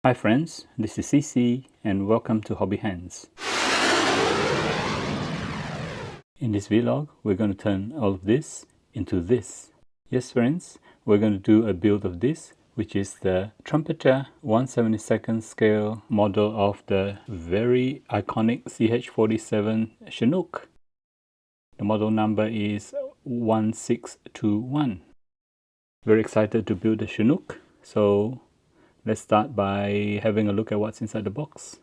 Hi friends, this is CC and welcome to Hobby Hands. In this vlog, we're going to turn all of this into this. Yes friends, we're going to do a build of this, which is the Trumpeter 1/72nd scale model of the very iconic CH-47 Chinook. The model number is 1621. Very excited to build the Chinook, so let's start by having a look at what's inside the box.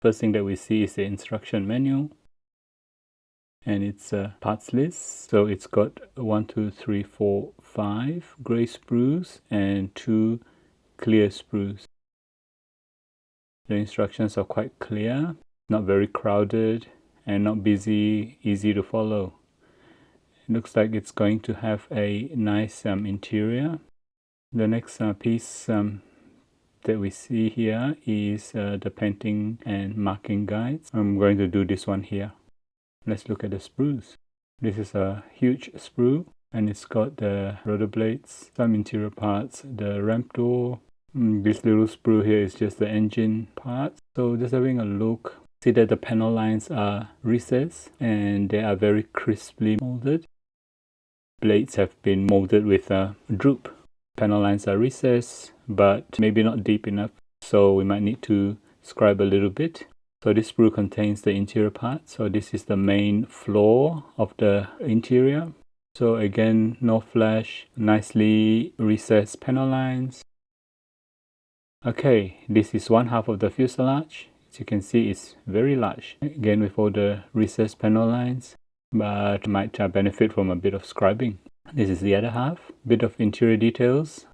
First thing that we see is the instruction manual, and it's a parts list. So it's got 1, 2, 3, 4, 5 grey sprues and 2 clear sprues. The instructions are quite clear, not very crowded and not busy, easy to follow. It looks like it's going to have a nice interior. The next piece that we see here is the painting and marking guides. I'm going to do this one here. Let's look at the sprues. This is a huge sprue and it's got the rotor blades, some interior parts, the ramp door. This little sprue here is just the engine parts. So just having a look, see that the panel lines are recessed and they are very crisply molded. Blades have been molded with a droop. Panel lines are recessed, but maybe not deep enough, so we might need to scribe a little bit. So this sprue contains the interior part. So this is the main floor of the interior. So again, no flash, nicely recessed panel lines. Okay, this is one half of the fuselage. As you can see, it's very large. Again, with all the recessed panel lines, but might benefit from a bit of scribing. This is the other half, bit of interior details.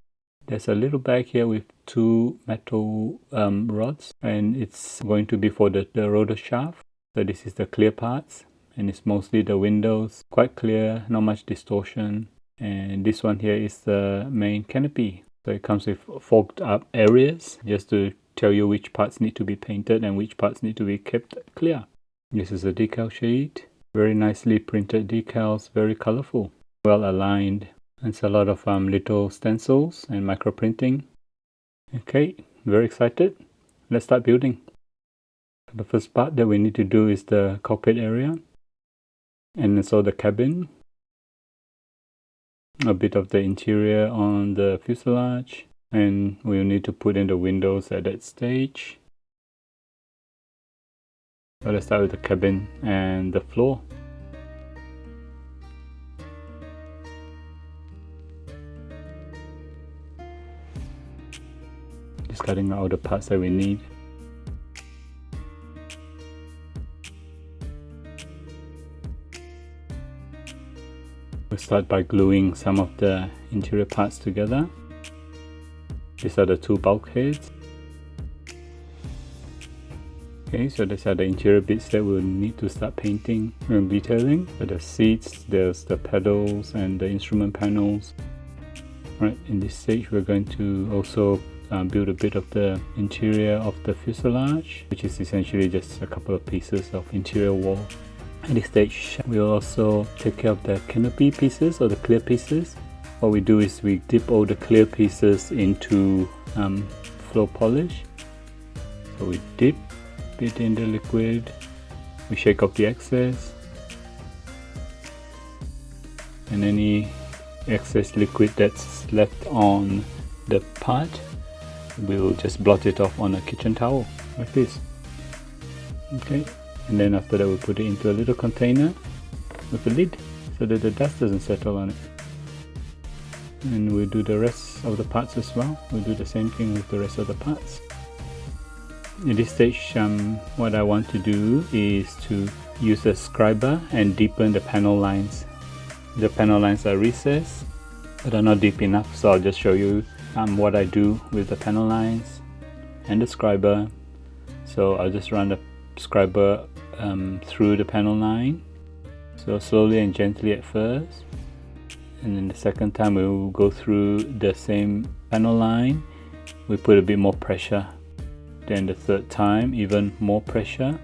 There's a little bag here with 2 metal rods, and it's going to be for the rotor shaft. So this is the clear parts, and it's mostly the windows, quite clear, not much distortion. And this one here is the main canopy. So it comes with fogged up areas, just to tell you which parts need to be painted and which parts need to be kept clear. This is a decal sheet, very nicely printed decals, very colorful, well aligned. It's a lot of little stencils and micro printing. Okay, very excited. Let's start building. The first part that we need to do is the cockpit area, and also the cabin. A bit of the interior on the fuselage, and we'll need to put in the windows at that stage. So let's start with the cabin and the floor. Just cutting out the parts that we need. We'll start by gluing some of the interior parts together. These are the 2 bulkheads. Okay, so these are the interior bits that we'll need to start painting and detailing. So the seats, there's the pedals and the instrument panels. Right, in this stage we're going to also build a bit of the interior of the fuselage, which is essentially just a couple of pieces of interior wall. At this stage we'll also take care of the canopy pieces or the clear pieces. What we do is we dip all the clear pieces into floor polish. So we dip it in the liquid, we shake off the excess, and any excess liquid that's left on the part, we'll just blot it off on a kitchen towel like this. Okay, and then after that we'll put it into a little container with a lid so that the dust doesn't settle on it. And we'll do the rest of the parts as well. We'll do the same thing with the rest of the parts. At this stage, what I want to do is to use a scriber and deepen the panel lines. The panel lines are recessed but are not deep enough, so I'll just show you what I do with the panel lines and the scriber. So I'll just run the scriber through the panel line, so slowly and gently at first, and then the second time we will go through the same panel line, we put a bit more pressure, then the third time even more pressure,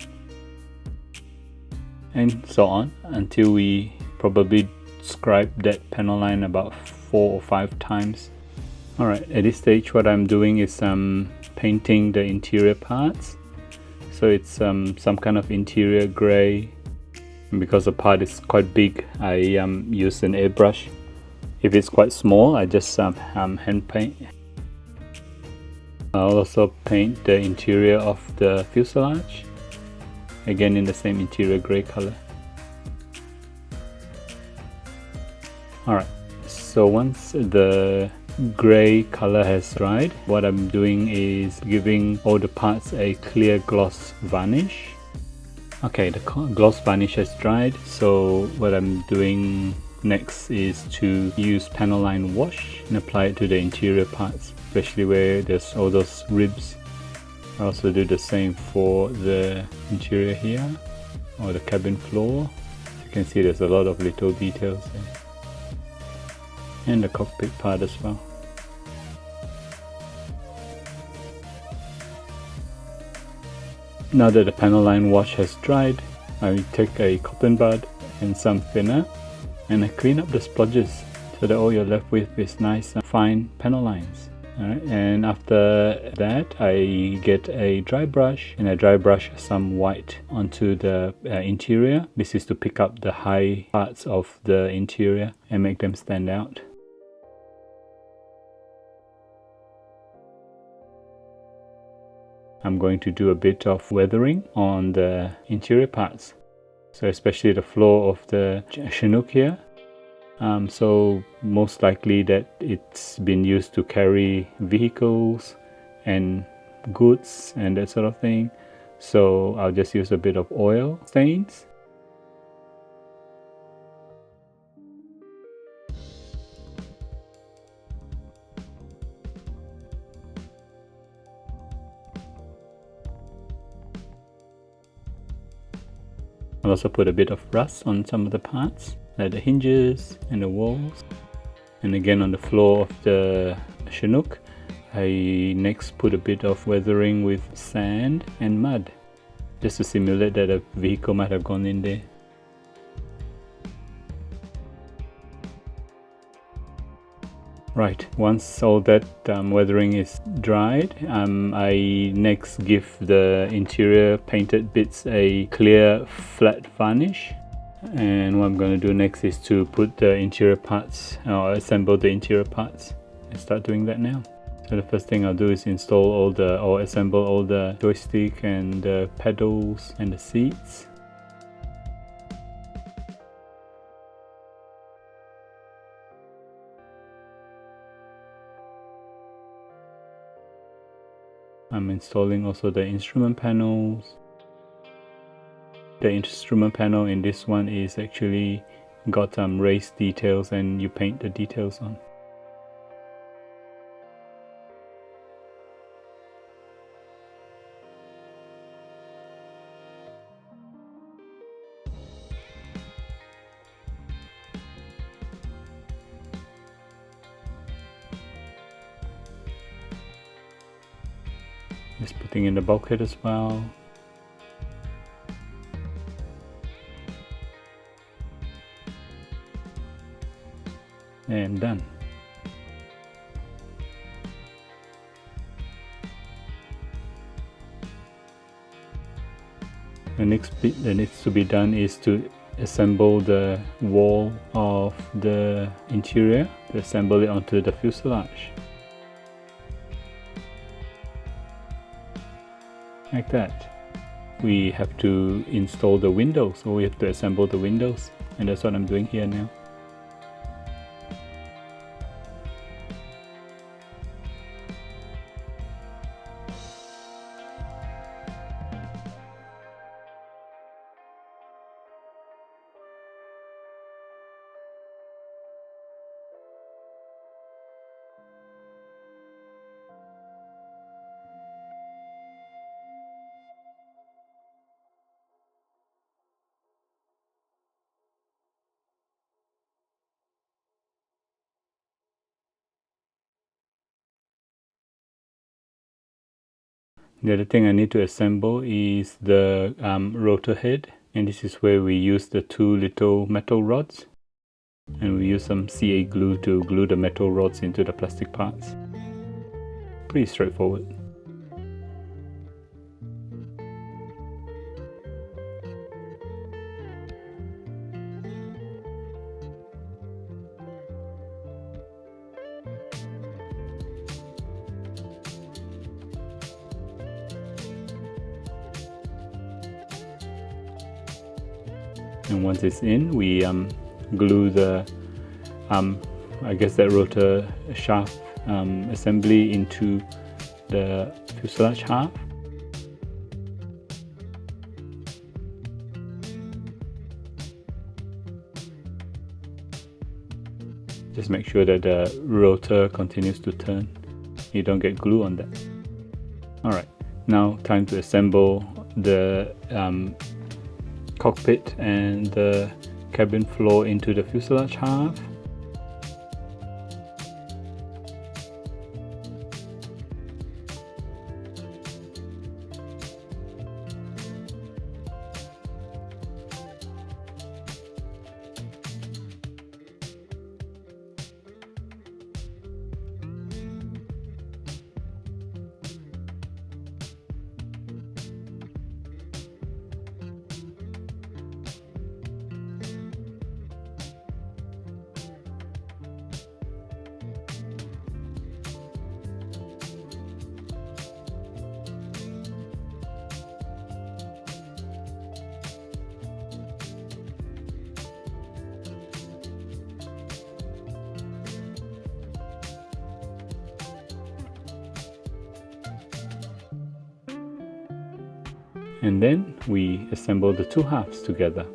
and so on until we probably scribe that panel line about 4 or 5 times. Alright, at this stage what I'm doing is painting the interior parts. So it's some kind of interior grey. And because the part is quite big, I use an airbrush. If it's quite small, I just hand paint. I'll also paint the interior of the fuselage, again in the same interior grey color. Alright, so once the grey color has dried, what I'm doing is giving all the parts a clear gloss varnish. Okay, the gloss varnish has dried, so what I'm doing next is to use panel line wash and apply it to the interior parts, especially where there's all those ribs. I also do the same for the interior here, or the cabin floor. As you can see, there's a lot of little details there. And the cockpit part as well. Now that the panel line wash has dried, I take a cotton bud and some thinner and I clean up the splodges so that all you're left with is nice fine panel lines. Alright, and after that I get a dry brush and I dry brush some white onto the interior. This is to pick up the high parts of the interior and make them stand out. I'm going to do a bit of weathering on the interior parts, so especially the floor of the Chinook here. So most likely that it's been used to carry vehicles and goods and that sort of thing, so I'll just use a bit of oil stains. I'll also put a bit of rust on some of the parts, like the hinges and the walls. And again on the floor of the Chinook, I next put a bit of weathering with sand and mud, just to simulate that a vehicle might have gone in there. Right, once all that weathering is dried, I next give the interior painted bits a clear flat varnish. And what I'm going to do next is to put the interior parts, or assemble the interior parts, and start doing that now. So the first thing I'll do is install or assemble all the joystick and the pedals and the seats. I'm installing also the instrument panels. The instrument panel in this one is actually got raised details and you paint the details on. Just putting in the bulkhead as well. And done. The next bit that needs to be done is to assemble the wall of the interior, to assemble it onto the fuselage. Like that. We have to install the windows, so we have to assemble the windows, and that's what I'm doing here now. The other thing I need to assemble is the rotor head, and this is where we use the two little metal rods, and we use some CA glue to glue the metal rods into the plastic parts. Pretty straightforward. And once it's in, we glue the I guess that rotor shaft assembly into the fuselage half. Just make sure that the rotor continues to turn. You don't get glue on that. Alright, now time to assemble the cockpit and the cabin floor into the fuselage half. And then we assemble the two halves together.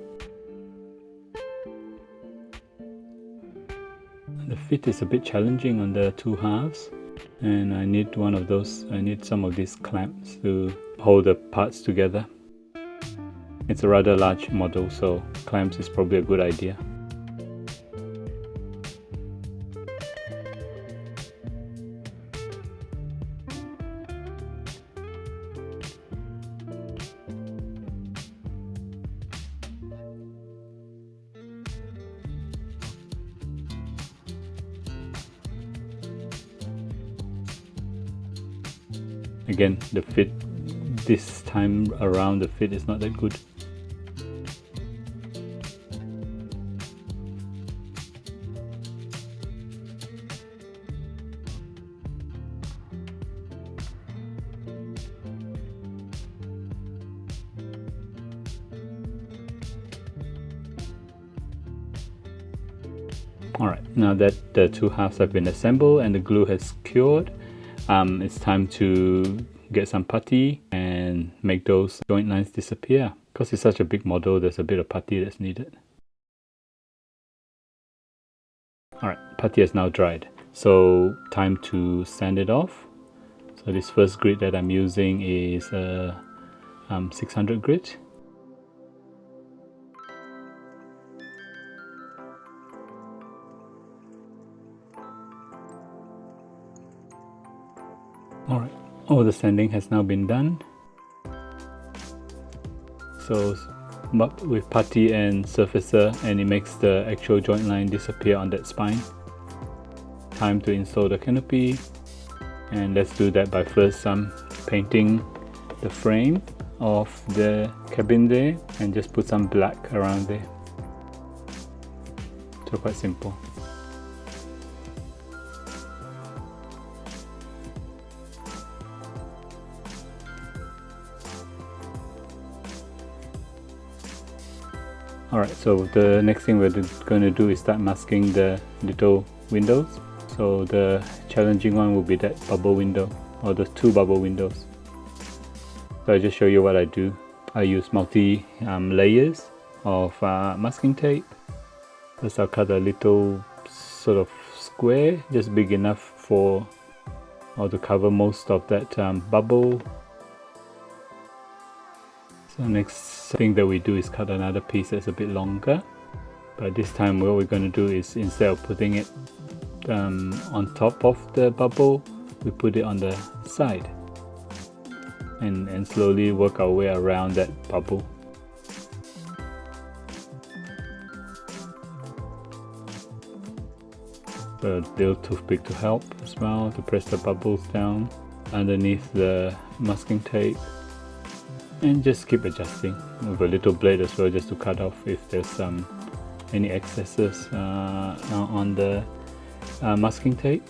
The fit is a bit challenging on the two halves, and I need some of these clamps to hold the parts together. It's a rather large model, so clamps is probably a good idea. Again, the fit this time around, the fit is not that good. Alright, now that the two halves have been assembled and the glue has cured, it's time to get some putty and make those joint lines disappear. Because it's such a big model, there's a bit of putty that's needed. Alright, putty is now dried, so time to sand it off. So this first grit that I'm using is a 600 grit. Alright, all the sanding has now been done. So with putty and surfacer, and it makes the actual joint line disappear on that spine. Time to install the canopy, and let's do that by first painting the frame of the cabin there, and just put some black around there. So quite simple. Alright, so the next thing we're going to do is start masking the little windows. So the challenging one will be that bubble window, or the two bubble windows. So I'll just show you what I do. I use multi layers of masking tape. First I'll cut a little sort of square, just big enough for to cover most of that bubble. So next thing that we do is cut another piece that's a bit longer, but this time what we're going to do is, instead of putting it on top of the bubble, we put it on the side and slowly work our way around that bubble. So a little toothpick to help as well, to press the bubbles down underneath the masking tape. And just keep adjusting with a little blade as well, just to cut off if there's any excesses on the masking tape.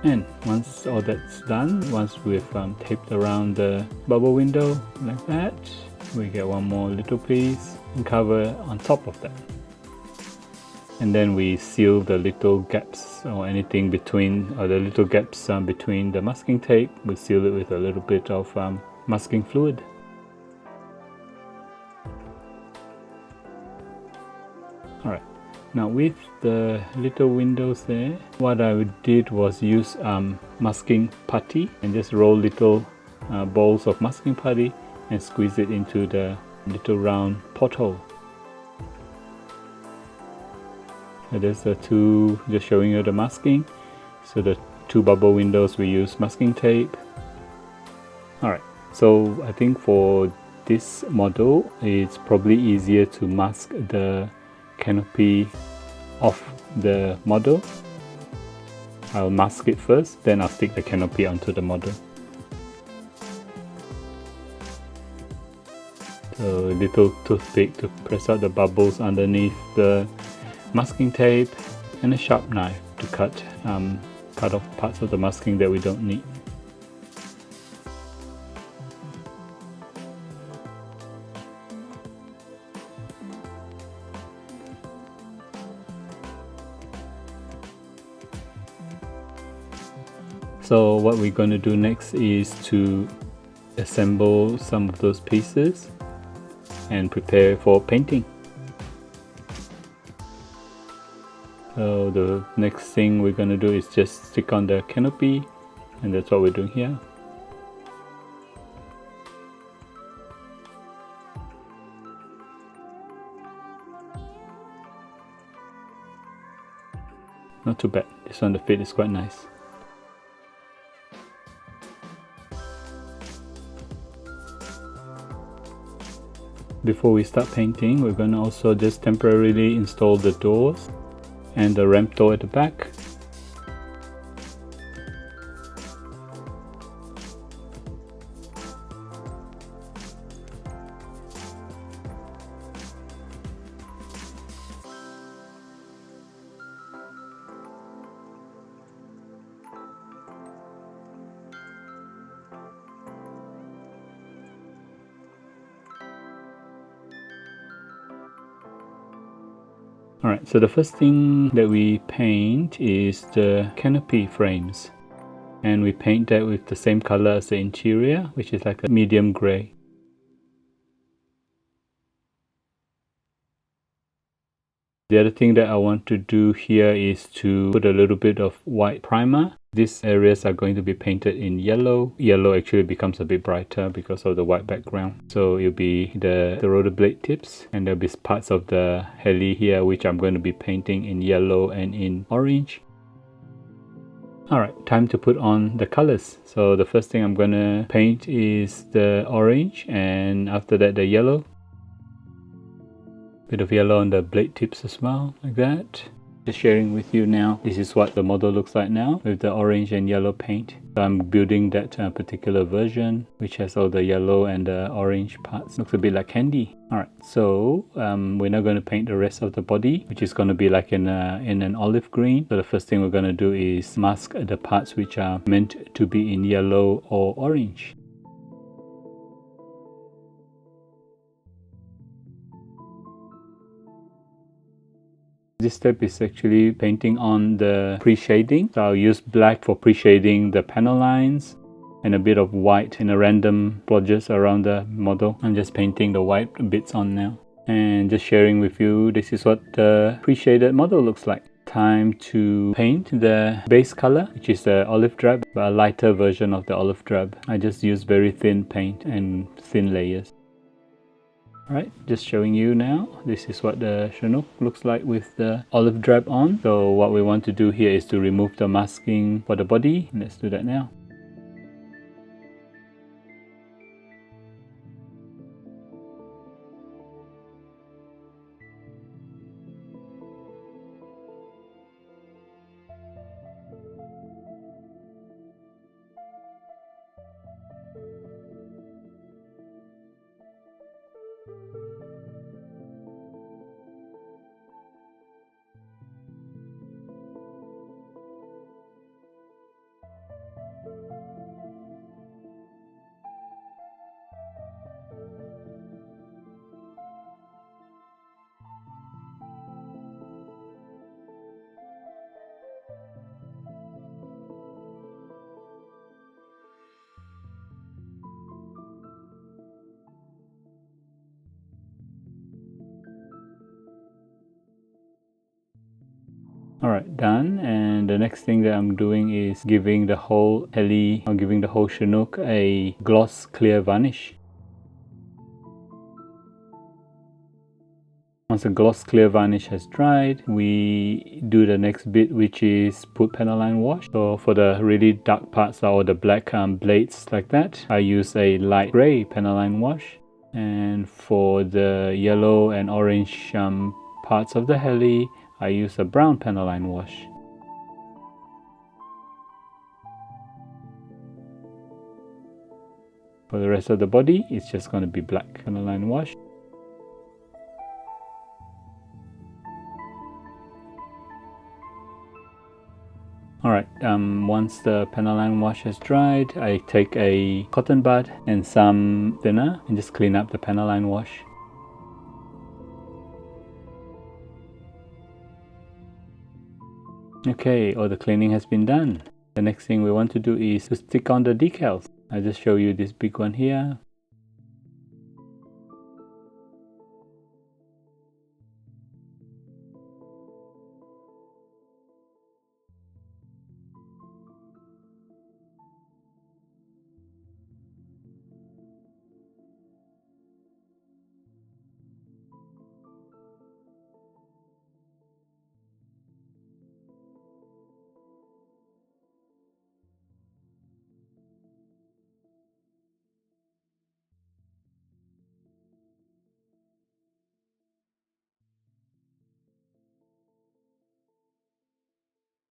And once all that's done, once we've taped around the bubble window like that, we get one more little piece and cover on top of that. And then we seal the little gaps or anything between, or the little gaps between the masking tape. We seal it with a little bit of masking fluid. Alright, now with the little windows there, what I did was use masking putty and just roll little balls of masking putty and squeeze it into the little round porthole. So there's the two, just showing you the masking. So the two bubble windows we use masking tape. Alright, so I think for this model it's probably easier to mask the canopy off the model. I'll mask it first, then I'll stick the canopy onto the model. So a little toothpick to press out the bubbles underneath the masking tape, and a sharp knife to cut off parts of the masking that we don't need. So what we're going to do next is to assemble some of those pieces and prepare for painting. So the next thing we're going to do is just stick on the canopy, and that's what we're doing here. Not too bad, this one the fit is quite nice. Before we start painting, we're going to also just temporarily install the doors and the ramp door at the back. Alright, so the first thing that we paint is the canopy frames, and we paint that with the same color as the interior, which is like a medium grey. The other thing that I want to do here is to put a little bit of white primer. These areas are going to be painted in yellow. Yellow actually becomes a bit brighter because of the white background. So it'll be the rotor blade tips, and there'll be parts of the heli here which I'm going to be painting in yellow and in orange. Alright, time to put on the colors. So the first thing I'm going to paint is the orange, and after that the yellow. Bit of yellow on the blade tips as well, like that. Just sharing with you now, this is what the model looks like now with the orange and yellow paint. So I'm building that particular version which has all the yellow and the orange parts. Looks a bit like candy. Alright, so we're now going to paint the rest of the body, which is going to be like in an olive green. So the first thing we're going to do is mask the parts which are meant to be in yellow or orange. This step is actually painting on the pre-shading. So I'll use black for pre-shading the panel lines and a bit of white in a random splodges around the model. I'm just painting the white bits on now. And just sharing with you, this is what the pre-shaded model looks like. Time to paint the base color, which is the olive drab, but a lighter version of the olive drab. I just use very thin paint and thin layers. Alright, just showing you now, this is what the Chinook looks like with the olive drab on. So what we want to do here is to remove the masking for the body. Let's do that now. Alright, done. And the next thing that I'm doing is giving the whole heli, or giving the whole Chinook a gloss clear varnish. Once the gloss clear varnish has dried, we do the next bit, which is put panel line wash. So for the really dark parts or the black blades like that, I use a light grey panel line wash. And for the yellow and orange parts of the heli, I use a brown panel line wash. For the rest of the body, it's just going to be black panel line wash. Alright, once the panel line wash has dried, I take a cotton bud and some thinner and just clean up the panel line wash. Okay, all the cleaning has been done. The next thing we want to do is to stick on the decals. I'll just show you this big one here.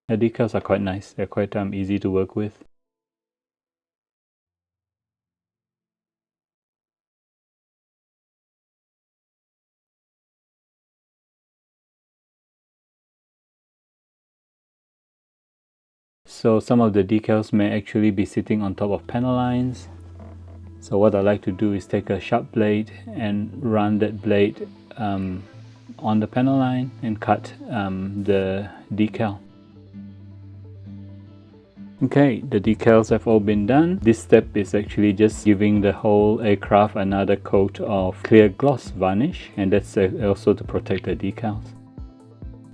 The decals are quite nice, they're quite easy to work with. So some of the decals may actually be sitting on top of panel lines. So what I like to do is take a sharp blade and run that blade on the panel line and cut the decal. Okay, the decals have all been done. This step is actually just giving the whole aircraft another coat of clear gloss varnish, and that's also to protect the decals.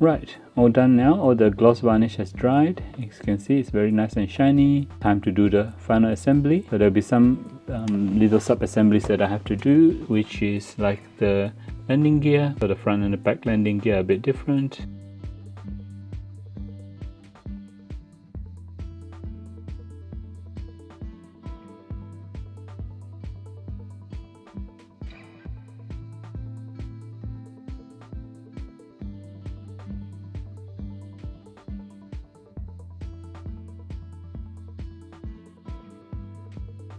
Right, all done now. All the gloss varnish has dried. As you can see, it's very nice and shiny. Time to do the final assembly. So there'll be some little sub-assemblies that I have to do, which is like the landing gear. So the front and the back landing gear are a bit different.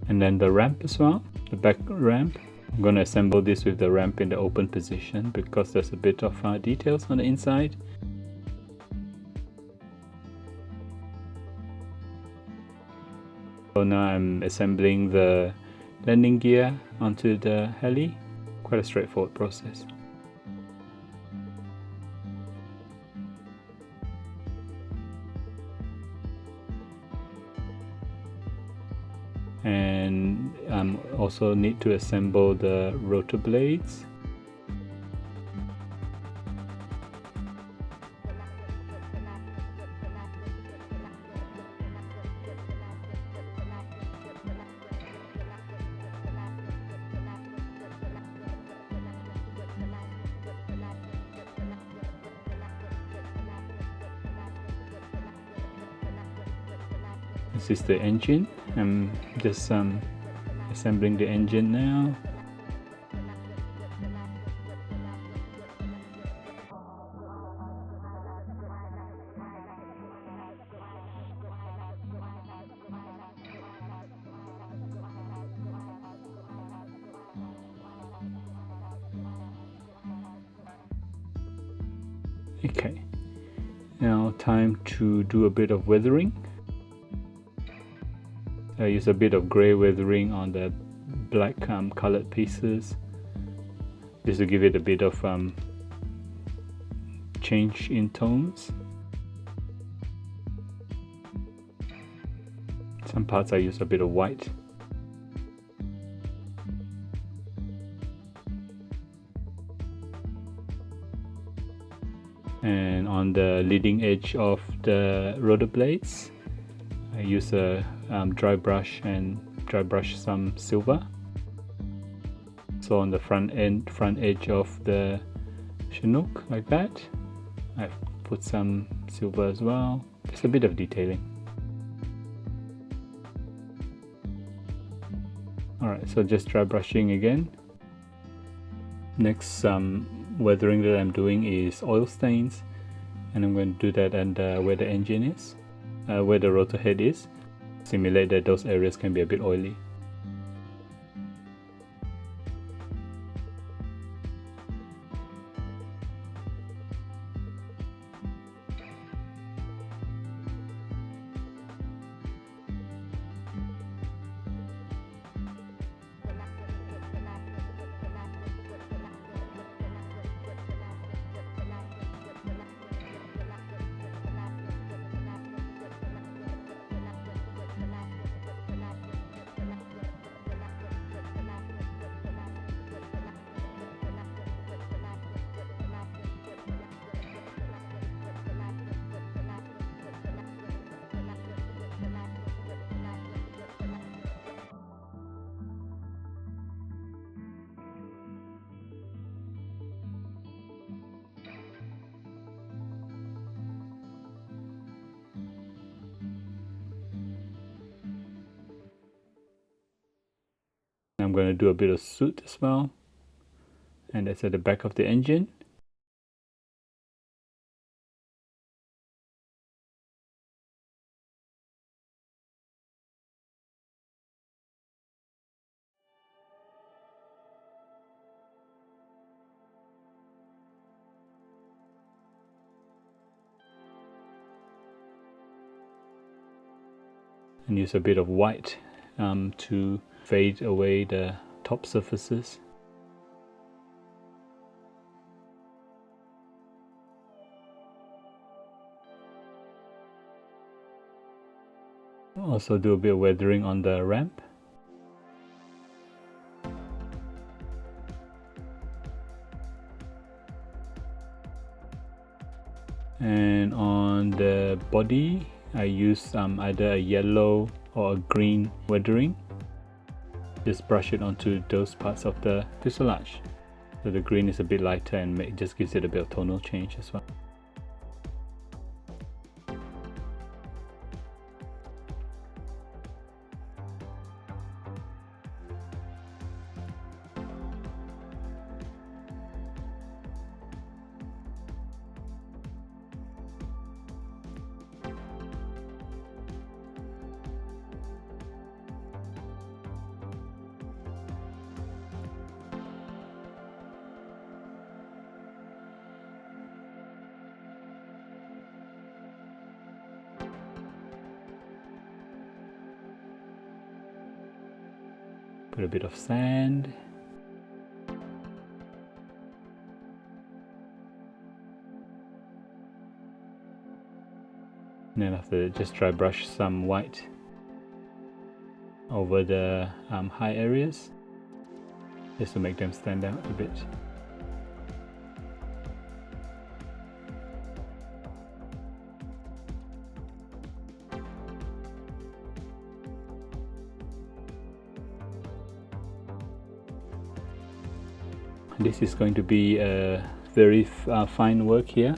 And then the ramp as well, the back ramp. I'm going to assemble this with the ramp in the open position because there's a bit of details on the inside. So now I'm assembling the landing gear onto the heli. Quite a straightforward process. And also need to assemble the rotor blades. This is the engine. I'm just assembling the engine now. Okay, now time to do a bit of weathering. I use a bit of grey weathering on the black colored pieces just to give it a bit of change in tones. Some parts I use a bit of white. And on the leading edge of the rotor blades, I use a dry brush and dry brush some silver. So on the front edge of the Chinook, like that, I've put some silver as well. Just a bit of detailing. Alright, so just dry brushing again. Next weathering that I'm doing is oil stains, and I'm going to do that and where the engine is, where the rotor head is. Simulate that those areas can be a bit oily. I'm going to do a bit of soot as well, and that's at the back of the engine. And use a bit of white to fade away the top surfaces. Also do a bit of weathering on the ramp. And on the body, I use either a yellow or a green weathering. Just brush it onto those parts of the fuselage. So the green is a bit lighter and it just gives it a bit of tonal change as well. Put a bit of sand. And then after that, just dry brush some white over the high areas, just to make them stand out a bit. This is going to be a very fine work here.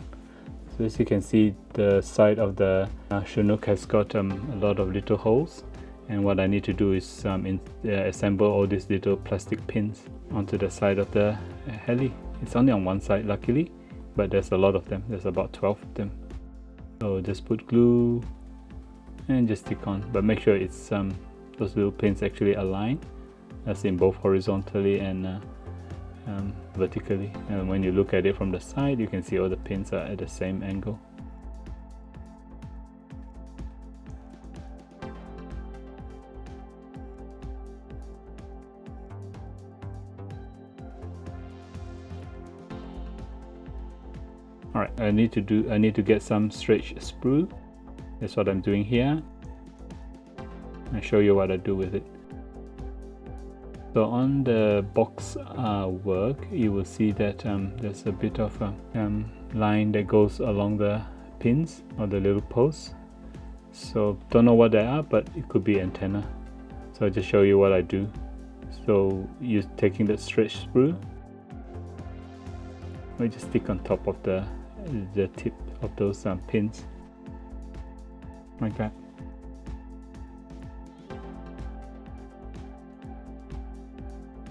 So as you can see, the side of the Chinook has got a lot of little holes, and what I need to do is assemble all these little plastic pins onto the side of the heli. It's only on one side luckily, but there's a lot of them. There's about 12 of them. So just put glue and just stick on, but make sure it's those little pins actually align, as in both horizontally and vertically, and when you look at it from the side, you can see all the pins are at the same angle. Alright, I need to get some stretch sprue. That's what I'm doing here. I'll show you what I do with it. So on the box work, you will see that there's a bit of line that goes along the pins or the little posts. So don't know what they are, but it could be antenna. So I'll just show you what I do. So you're taking the stretch sprue, we just stick on top of the tip of those pins, like that.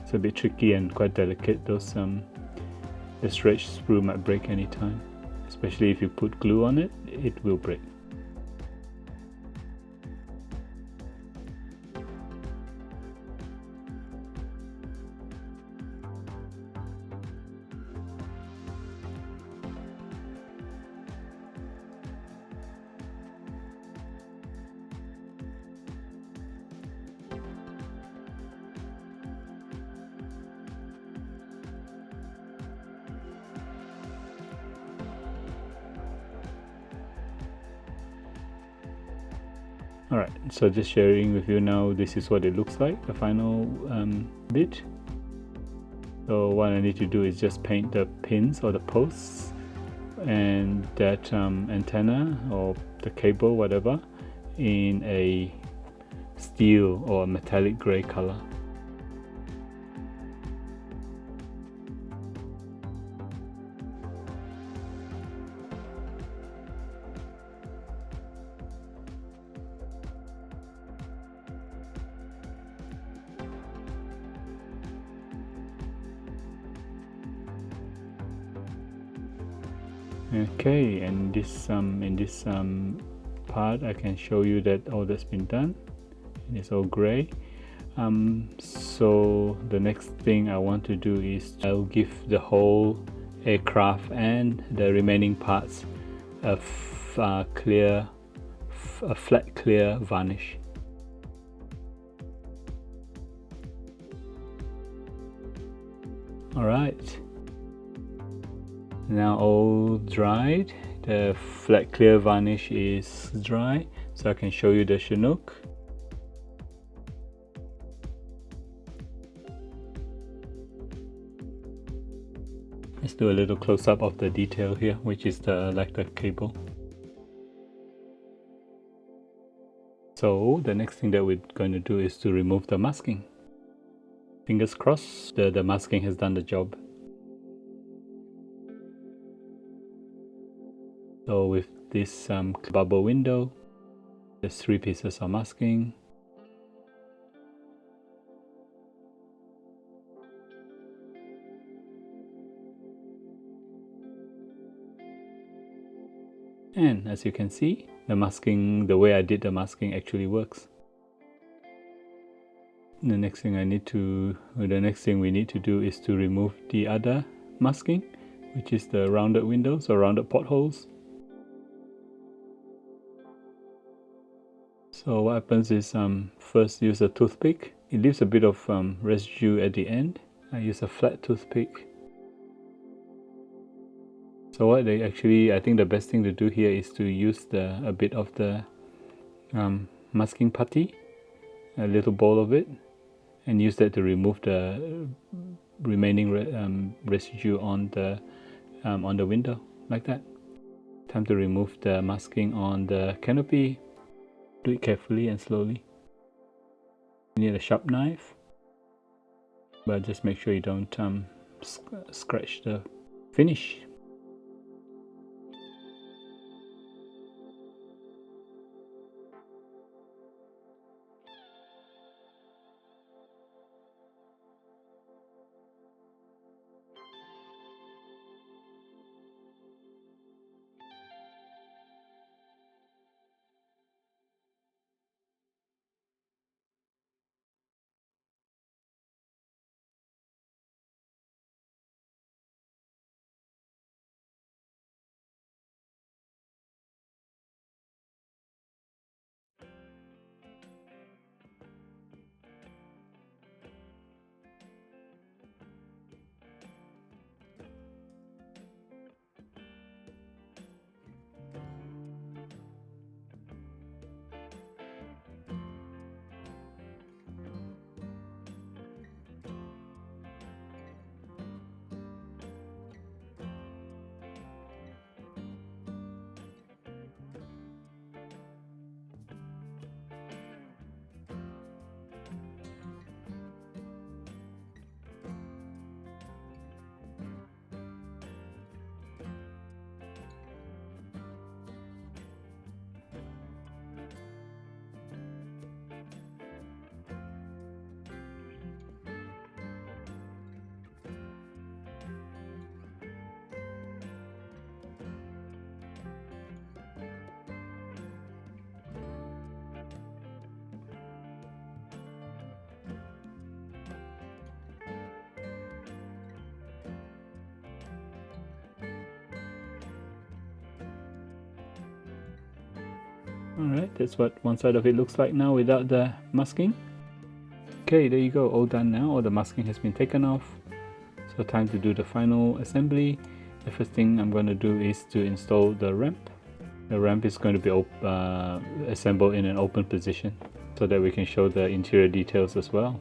It's a bit tricky and quite delicate. Those the stretch sprue might break anytime, especially if you put glue on it, it will break. Alright, so just sharing with you now, this is what it looks like, the final bit. So what I need to do is just paint the pins or the posts and that antenna or the cable, whatever, in a steel or metallic grey color. Okay, and this in this part I can show you that all that's been done, and it's all gray. So the next thing I want to do is I'll give the whole aircraft and the remaining parts a flat clear varnish. Alright, now all dried, the flat clear varnish is dry, so I can show you the Chinook. Let's do a little close-up of the detail here, which is the cable. So the next thing that we're going to do is to remove the masking. Fingers crossed the masking has done the job. So with this bubble window, there's 3 pieces of masking. And as you can see, the masking, the way I did the masking actually works. The next thing we need to do is to remove the other masking, which is the rounded windows or rounded portholes. So what happens is first use a toothpick. It leaves a bit of residue at the end. I use a flat toothpick. So what I think the best thing to do here is to use a bit of the masking putty, a little bowl of it, and use that to remove the remaining residue on the window, like that. Time to remove the masking on the canopy. Do it carefully and slowly. You need a sharp knife, but just make sure you don't scratch the finish. Alright, that's what one side of it looks like now without the masking. Okay, there you go, all done now. All the masking has been taken off. So time to do the final assembly. The first thing I'm going to do is to install the ramp. The ramp is going to be assembled in an open position so that we can show the interior details as well.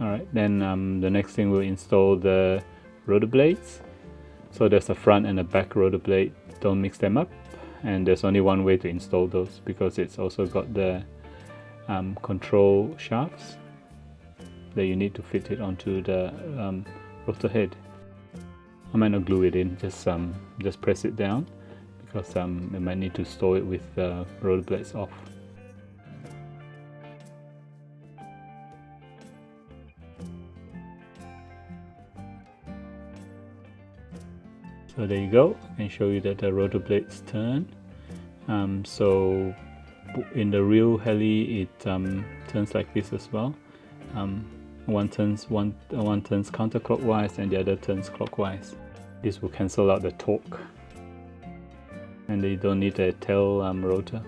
Alright, then the next thing we'll install the rotor blades. So there's a front and a back rotor blade, don't mix them up. And there's only one way to install those because it's also got the control shafts that you need to fit it onto the rotor head. I might not glue it in, just press it down because I might need to store it with the rotor blades off. So there you go, I can show you that the rotor blades turn. So in the real heli it turns like this as well. One turns counterclockwise and the other turns clockwise. This will cancel out the torque, and you don't need a tail rotor.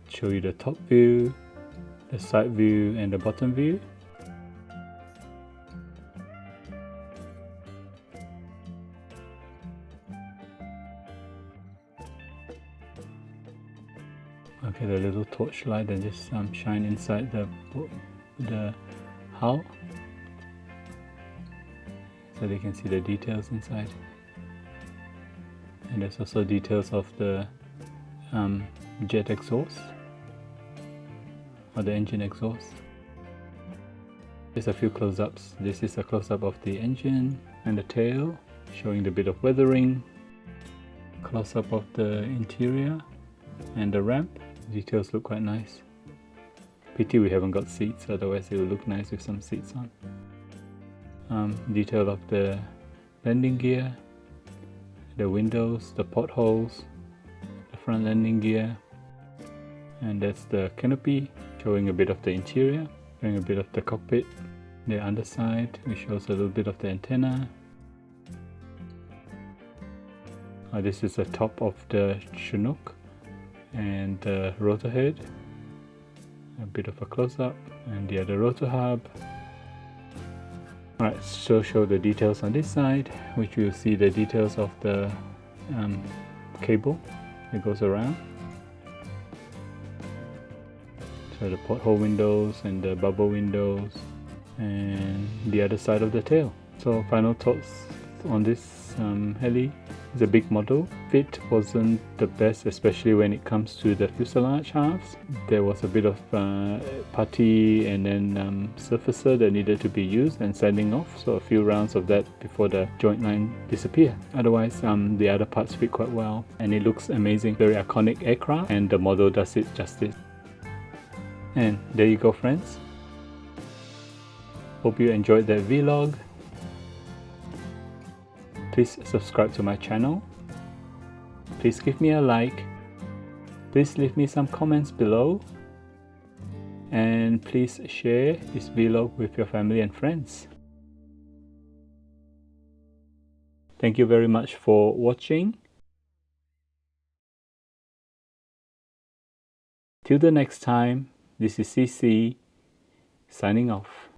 Show you the top view, the side view and the bottom view. Okay, the little torchlight and just shine inside the hull so they can see the details inside. And there's also details of the jet exhaust or the engine exhaust. Just a few close-ups. This is a close-up of the engine and the tail, showing the bit of weathering. Close-up of the interior and the ramp. Details look quite nice. Pity we haven't got seats, otherwise it will look nice with some seats on. Detail of the landing gear, the windows, the portholes, the front landing gear, and that's the canopy, showing a bit of the interior, showing a bit of the cockpit. The underside, which shows a little bit of the antenna. This is the top of the Chinook and the rotor head, a bit of a close-up, and the other rotor hub. Alright, so show the details on this side, which you'll see the details of the cable that goes around. So the porthole windows and the bubble windows and the other side of the tail. So final thoughts on this heli. It's a big model. Fit wasn't the best, especially when it comes to the fuselage halves. There was a bit of putty and then surfacer that needed to be used and sanding off, so a few rounds of that before the joint line disappear. Otherwise the other parts fit quite well and it looks amazing. Very iconic aircraft and the model does it justice. And there you go, friends. Hope you enjoyed that vlog. Please subscribe to my channel. Please give me a like. Please leave me some comments below. And please share this vlog with your family and friends. Thank you very much for watching. Till the next time, this is CC signing off.